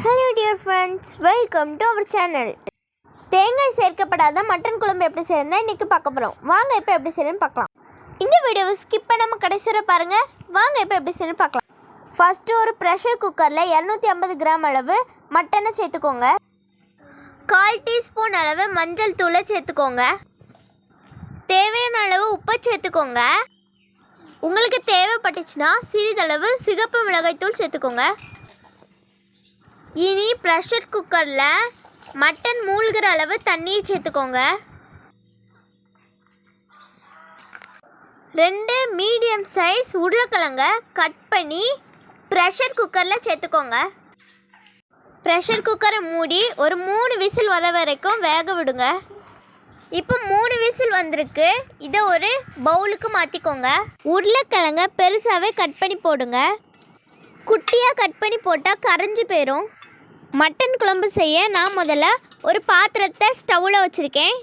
Hello dear friends, welcome to our channel. தேங்காய் சேர்க்கப்படாத mutton குழம்பு எப்படி செய்யறதுன்னு இன்னைக்கு பார்க்க போறோம். வாங்க இப்போ எப்படி செய்யறதுன்னு பார்க்கலாம். இந்த வீடியோவை ஸ்கிப் பண்ணாம கடைசி வரை பாருங்க. வாங்க இப்போ எப்படி செய்யறதுன்னு பார்க்கலாம். ஃபர்ஸ்ட் ஒரு பிரஷர் குக்கர்ல 250 கிராம் அளவு மட்டனை சேர்த்துக்கோங்க. 1/4 டீஸ்பூன் அளவு மஞ்சள் தூளை சேர்த்துக்கோங்க. தேவையான அளவு உப்பு சேர்த்துக்கோங்க. உங்களுக்கு தேவைப்பட்டுச்சுன்னா சிறிதளவு சிகப்பு மிளகாய் தூள் சேர்த்துக்கோங்க. இனி ப்ரெஷர் குக்கரில் மட்டன் மூழ்கிற அளவு தண்ணியை சேர்த்துக்கோங்க. 2 மீடியம் சைஸ் உருளைக்கிழங்க கட் பண்ணி ப்ரெஷர் குக்கரில் சேர்த்துக்கோங்க. ப்ரெஷர் குக்கரை மூடி ஒரு 3 விசில் வர வரைக்கும் வேக விடுங்க. இப்போ 3 விசில் வந்திருக்கு. இதை ஒரு பவுலுக்கு மாற்றிக்கோங்க. உருளைக்கிழங்க பெருசாகவே கட் பண்ணி போடுங்க. குட்டியாக கட் பண்ணி போட்டால் கரைஞ்சி போயிடும். மட்டன் குழம்பு செய்ய நான் முதல்ல ஒரு பாத்திரத்தை ஸ்டவ்வில் வச்சுருக்கேன்.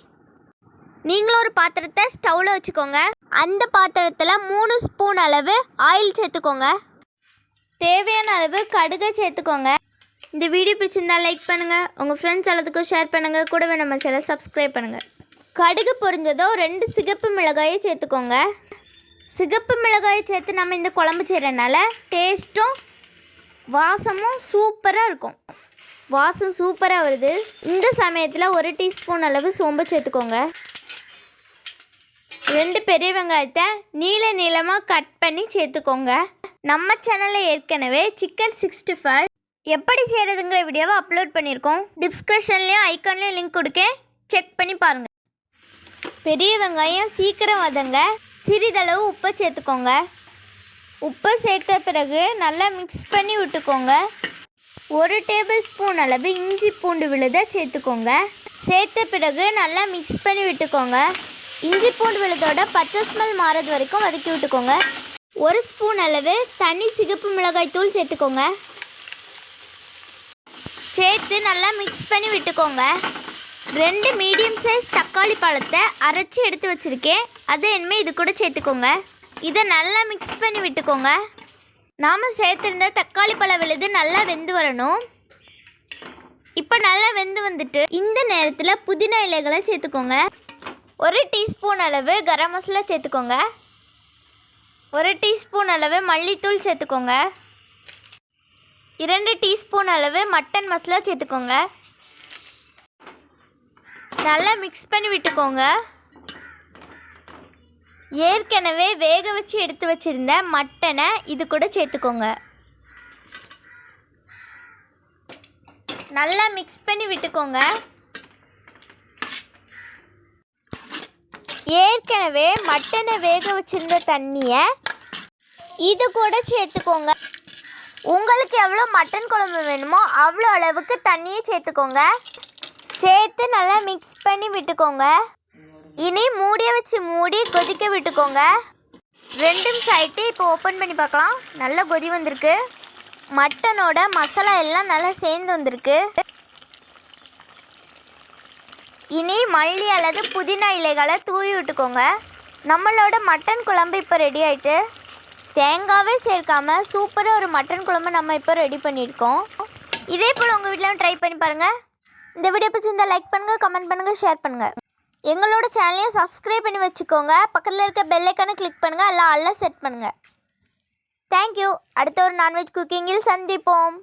நீங்களும் ஒரு பாத்திரத்தை ஸ்டவ்வில் வச்சுக்கோங்க. அந்த பாத்திரத்தில் 3 ஸ்பூன் அளவு ஆயில் சேர்த்துக்கோங்க. தேவையான அளவு கடுகை சேர்த்துக்கோங்க. இந்த வீடியோ பிடிச்சிருந்தால் லைக் பண்ணுங்கள், உங்கள் ஃப்ரெண்ட்ஸ் எல்லாத்துக்கும் ஷேர் பண்ணுங்கள், கூடவே நம்ம சேனலை சப்ஸ்கிரைப் பண்ணுங்கள். கடுகு பொரிஞ்சதோ 2 சிகப்பு மிளகாயை சேர்த்துக்கோங்க. சிகப்பு மிளகாயை சேர்த்து நம்ம இந்த குழம்பு செய்கிறனால டேஸ்ட்டும் வாசமும் சூப்பராக இருக்கும். வாசம் சூப்பராக வருது. இந்த சமயத்தில் 1 டீஸ்பூன் அளவு சோம்பு சேர்த்துக்கோங்க. 2 பெரிய வெங்காயத்தை நீளமாக கட் பண்ணி சேர்த்துக்கோங்க. நம்ம சேனலில் ஏற்கனவே சிக்கன் 65 எப்படி செய்கிறதுங்கிற வீடியோவை அப்லோட் பண்ணியிருக்கோம். டிஸ்கிரிப்ஷன்லேயும் ஐக்கான்லேயும் லிங்க் கொடுக்கேன், செக் பண்ணி பாருங்கள். பெரிய வெங்காயம் சீக்கிரம் வதங்க சிறிதளவு உப்பை சேர்த்துக்கோங்க. உப்பு சேர்த்த பிறகு நல்லா மிக்ஸ் பண்ணி விட்டுக்கோங்க. 1 டேபிள் ஸ்பூன் அளவு இஞ்சி பூண்டு விழுதை சேர்த்துக்கோங்க. சேர்த்த பிறகு நல்லா மிக்ஸ் பண்ணி விட்டுக்கோங்க. இஞ்சி பூண்டு விழுதோட பச்சை ஸ்மெல் மாறது வரைக்கும் வதக்கி விட்டுக்கோங்க. 1 ஸ்பூன் அளவு தனி சிகப்பு மிளகாய் தூள் சேர்த்துக்கோங்க. சேர்த்து நல்லா மிக்ஸ் பண்ணி விட்டுக்கோங்க. 2 மீடியம் சைஸ் தக்காளி பழத்தை அரைச்சி எடுத்து வச்சுருக்கேன். அதை இனிமேல் இது கூட சேர்த்துக்கோங்க. இதை நல்லா மிக்ஸ் பண்ணி விட்டுக்கோங்க. நாம் சேர்த்துருந்த தக்காளி பழ விழுது நல்லா வெந்து வரணும். இப்போ நல்லா வெந்து வந்துட்டு இந்த நேரத்தில் புதினா இலைகளை சேர்த்துக்கோங்க. 1 டீஸ்பூன் அளவு கரம் மசாலா சேர்த்துக்கோங்க. 1 டீஸ்பூன் அளவு மல்லித்தூள் சேர்த்துக்கோங்க. 2 டீஸ்பூன் அளவு மட்டன் மசாலா சேர்த்துக்கோங்க. நல்லா மிக்ஸ் பண்ணி விட்டுக்கோங்க. ஏற்கனவே வேக வச்சு எடுத்து வச்சுருந்த மட்டனை இது கூட சேர்த்துக்கோங்க. நல்லா மிக்ஸ் பண்ணி விட்டுக்கோங்க. ஏற்கனவே மட்டனை வேக வச்சுருந்த தண்ணியை இது கூட சேர்த்துக்கோங்க. உங்களுக்கு எவ்வளோ மட்டன் குழம்பு வேணுமோ அவ்வளோ அளவுக்கு தண்ணியை சேர்த்துக்கோங்க. சேர்த்து நல்லா மிக்ஸ் பண்ணி விட்டுக்கோங்க. இனி மூடியை வச்சு மூடி கொதிக்க விட்டுக்கோங்க. 2 சைட்டு இப்போ ஓப்பன் பண்ணி பார்க்கலாம். நல்லா கொதி வந்திருக்கு. மட்டனோட மசாலா எல்லாம் நல்லா சேர்ந்து வந்திருக்கு. இனி மல்லி அல்லது புதினா இலைகளை தூவி விட்டுக்கோங்க. நம்மளோட மட்டன் குழம்பு இப்போ ரெடி ஆகிட்டு. தேங்காவே சேர்க்காமல் சூப்பராக ஒரு மட்டன் குழம்பு நம்ம இப்போ ரெடி பண்ணியிருக்கோம். இதே போல் உங்கள் வீட்டில் ட்ரை பண்ணி பாருங்கள். இந்த வீடியோ பிடிச்சிருந்தால் லைக் பண்ணுங்கள், கமெண்ட் பண்ணுங்கள், ஷேர் பண்ணுங்கள். எங்களோட சேனலையும் சப்ஸ்கிரைப் பண்ணி வச்சுக்கோங்க. பக்கத்தில் இருக்க பெல் ஐக்கானை கிளிக் பண்ணுங்கள், எல்லாம் செட் பண்ணுங்கள். தேங்க்யூ. அடுத்த ஒரு நான்வெஜ் குக்கிங்கில் சந்திப்போம்.